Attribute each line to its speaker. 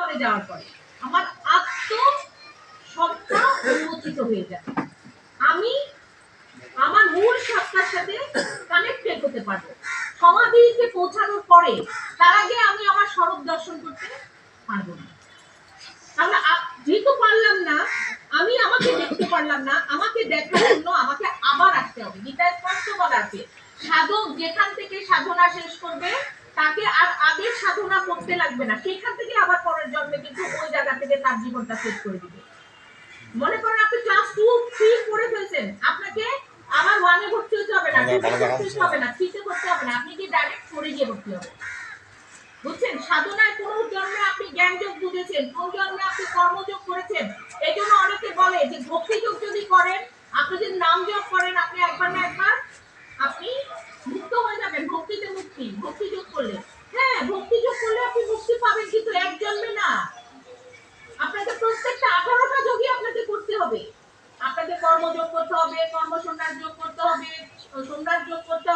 Speaker 1: পদে যাওয়ার পরে আমার আত্মসত্তা উন্মোচিত হয়ে যাবে। আমি আমার মূল সত্তার সাথে কানেক্টেড হতে পারবো। সমাধিতে পৌঁছানোর পরে তার আগে আমি আমার স্বরূপ দর্শন করতে পারবো না। তাহলে যেহেতু পারলাম না, আমি আমাকে দেখতে পারলাম না, আমাকে দেখার জন্য আমাকে আবার আসতে হবে। গীতায় স্পষ্ট বলা আছে, সাধক যেখান থেকে সাধনা শেষ করবে তাকে আর আগের সাধনা করতে লাগবে না, সেখান থেকে আবার পরের জন্মে কিন্তু ওই জায়গা থেকে তার জীবনটা শেষ করে দিবে। মনে করেন আপনি ক্লাস 2 3 পড়ে ফেলছেন, আপনাকে আবার 1 এ ভর্তি হতে হবে না, 2 তে ভর্তি হতে হবে না, 3 তে ভর্তি হবে না, আপনি কি ডাইরেক্ট 4 এ গিয়ে ভর্তি হবে। বুঝছেন? সাধনায় কোন জন্মে আপনি জ্ঞানযোগ বুঝেছেন, কোন জন্মে আপনি কর্মযোগ করেছেন। এইজন্য অনেকে বলে যে ভক্তিযোগ যদি করেন, আপনি যদি নাম যোগ করেন, আপনি একবার না একবার আপনি মুক্ত হয়ে যাবেন। ভক্তিতে মুক্তি, ভক্তিযোগ করলে। হ্যাঁ, ভক্তিযোগ করলে আপনি মুক্তি পাবেন, কিন্তু এক জন্মে না। আপনাকে প্রত্যেকটা 18টা যোগই আপনাকে করতে হবে। আপনাকে কর্মযোগ করতে হবে, কর্মসন্ন্যাস যোগ করতে হবে, সন্ন্যাস যোগ করতে